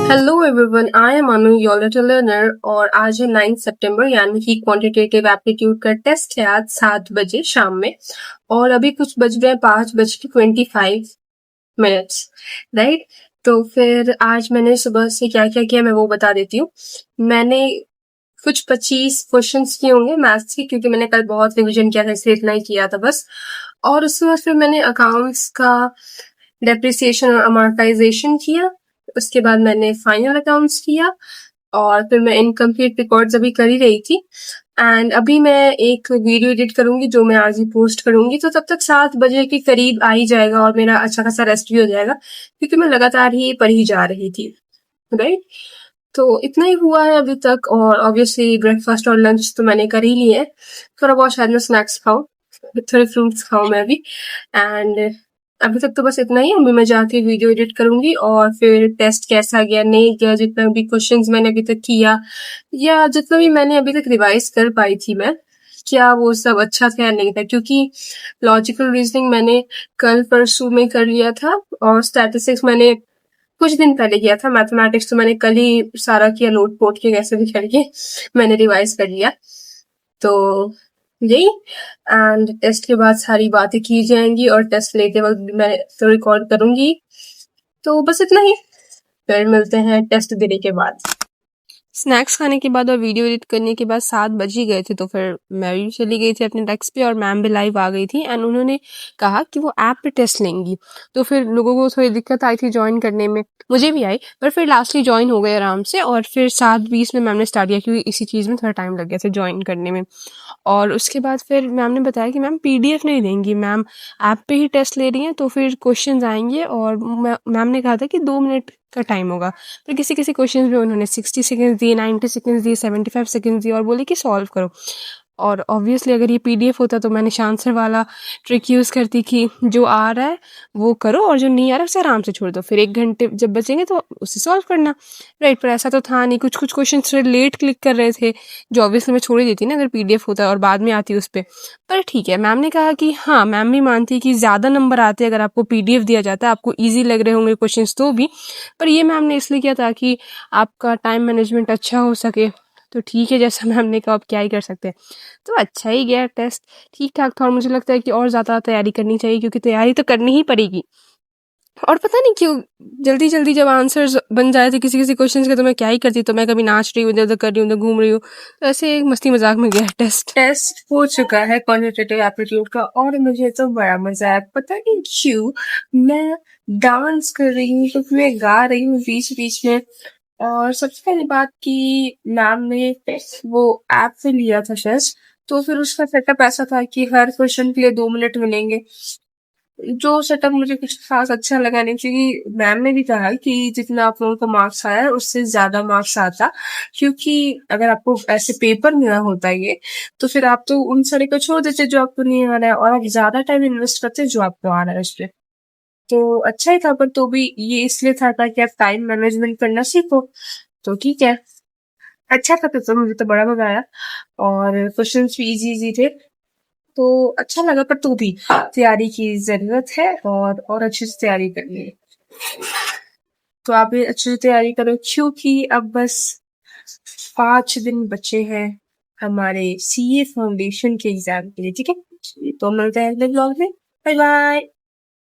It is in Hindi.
Hello everyone, I am Anu your little learner और आज है 9 सितंबर यानी कि क्वांटिटेटिव एप्टीट्यूड का टेस्ट है आज 7 बजे शाम में। और अभी कुछ बज रहे हैं 5:25 राइट। तो फिर आज मैंने सुबह से क्या क्या किया मैं वो बता देती हूँ। मैंने कुछ 25 क्वेश्चंस किए होंगे मैथ्स के, क्योंकि मैंने कल बहुत रिविजन किया था इसलिए इतना ही किया था बस। और उसके बाद फिर मैंने अकाउंट्स का डेप्रिसिएशन और अमोर्टाइजेशन किया। उसके बाद मैंने फाइनल अकाउंट्स किया और फिर मैं इनकम्प्लीट रिकॉर्ड्स अभी कर ही रही थी। एंड अभी मैं एक वीडियो एडिट करूंगी जो मैं आज ही पोस्ट करूंगी, तो तब तक 7 बजे के करीब आ ही जाएगा और मेरा अच्छा खासा रेस्ट भी हो जाएगा, क्योंकि मैं लगातार ही पढ़ ही जा रही थी। राइट। तो इतना ही हुआ है अभी तक। और ऑब्वियसली ब्रेकफास्ट और लंच तो मैंने कर ही लिया है। थोड़ा बहुत शायद मैं स्नैक्स खाऊं, थोड़े फ्रूट्स खाऊं मैं भी। एंड अभी तक तो बस इतना ही। अभी मैं जाके वीडियो एडिट करूंगी और फिर टेस्ट कैसा गया नहीं गया, जितना भी क्वेश्चंस मैंने अभी तक किया या जितना भी मैंने अभी तक रिवाइज कर पाई थी मैं, क्या वो सब अच्छा था या नहीं था। क्योंकि लॉजिकल रीजनिंग मैंने कल परसों में कर लिया था और स्टैटिस्टिक्स मैंने कुछ दिन पहले किया था। मैथमेटिक्स तो मैंने कल ही सारा किया, नोट पोट के कैसे भी करके मैंने रिवाइज कर लिया। तो यही। एंड टेस्ट के बाद सारी बातें की जाएंगी और टेस्ट लेते वक्त भी मैं तो रिकॉर्ड करूंगी। तो बस इतना ही। फिर मिलते हैं टेस्ट देने के बाद। स्नैक्स खाने के बाद और वीडियो एडिट करने के बाद 7 बज ही गए थे, तो फिर मैं भी चली गई थी अपने डेस्क पे और मैम भी लाइव आ गई थी। एंड उन्होंने कहा कि वो ऐप पे टेस्ट लेंगी। तो फिर लोगों को थोड़ी दिक्कत आई थी ज्वाइन करने में, मुझे भी आई, पर फिर लास्टली ज्वाइन हो गए आराम से। और फिर 7:20 में मैम ने स्टार्ट किया, क्योंकि इसी चीज़ में थोड़ा टाइम लग गया था ज्वाइन करने में। और उसके बाद फिर मैम ने बताया कि मैम पीडीएफ नहीं देंगी, मैम ऐप पे ही टेस्ट ले रही हैं, तो फिर क्वेश्चंस आएंगे। और मैम ने कहा था कि 2 मिनट का टाइम होगा। फिर किसी किसी क्वेश्चन में उन्होंने 60 सेकेंड्स दिए, 90 सेकेंड्स दिए, 75 सेकेंड्स दिए और बोले कि सॉल्व करो। और ऑब्वियसली अगर ये पीडीएफ होता तो मैं निशान सर वाला ट्रिक यूज़ करती कि जो आ रहा है वो करो और जो नहीं आ रहा है उसे आराम से छोड़ दो, फिर 1 घंटे जब बचेंगे तो उसे सॉल्व करना। राइट। पर ऐसा तो था नहीं, कुछ कुछ क्वेश्चन थोड़े लेट क्लिक कर रहे थे, जो ऑब्वियसली मैं छोड़ ही देती ना अगर पीडीएफ होता और बाद में आती उस पर। पर ठीक है, मैम ने कहा कि हाँ, मैम भी मानती कि ज़्यादा नंबर आते अगर आपको पीडीएफ दिया जाता है, आपको ईजी लग रहे होंगे क्वेश्चन तो भी। पर ये मैम ने इसलिए किया ताकि आपका टाइम मैनेजमेंट अच्छा हो सके। तो ठीक है, जैसा मैम ने कहा अब क्या ही कर सकते हैं। तो अच्छा ही गया टेस्ट, ठीक ठाक था। और मुझे लगता है कि और ज़्यादा तैयारी करनी चाहिए, क्योंकि तैयारी तो करनी ही पड़ेगी। और पता नहीं क्यों जल्दी जल्दी जब आंसर्स बन जाए थे किसी किसी क्वेश्चन के, तो मैं क्या ही करती। तो मैं कभी नाच रही हूँ, इधर उधर कर रही हूँ, उधर घूम रही हूँ। तो ऐसे एक मस्ती मजाक में गया टेस्ट हो चुका है क्वांटिटेटिव एप्टीट्यूड का और मुझे तो बड़ा मजा आया। पता नहीं क्यों मैं डांस कर रही हूँ, तो मैं गा रही हूँ बीच बीच में। और सबसे पहली बात कि मैम ने वो ऐप से लिया था टेस्ट, तो फिर उसका सेटअप ऐसा था कि हर क्वेश्चन के लिए 2 मिनट मिलेंगे, जो सेटअप मुझे कुछ खास अच्छा लगा नहीं। क्योंकि मैम ने भी कहा कि जितना आप लोगों को मार्क्स आया है उससे ज्यादा मार्क्स आता, क्योंकि अगर आपको ऐसे पेपर मिला होता है ये, तो फिर आप तो उन सारे को छोड़ देते जो आपको नहीं आ रहा है और आप ज्यादा टाइम इन्वेस्ट करते जो आपको आ रहा है उसपे। तो अच्छा ही था, पर तो भी ये इसलिए था ताकि आप टाइम मैनेजमेंट करना सीखो। तो ठीक है, अच्छा था। तो मुझे तो बड़ा मजा आया और क्वेश्चंस भी इजी इजी थे, तो अच्छा लगा। पर तो भी तैयारी की जरूरत है और अच्छे से तैयारी करनी है। तो आप भी अच्छे से तैयारी करो, क्योंकि अब बस 5 दिन बचे हैं हमारे सीए फाउंडेशन के एग्जाम के लिए। ठीक है, तो मिलते हैं अगले ब्लॉग में। Bye bye.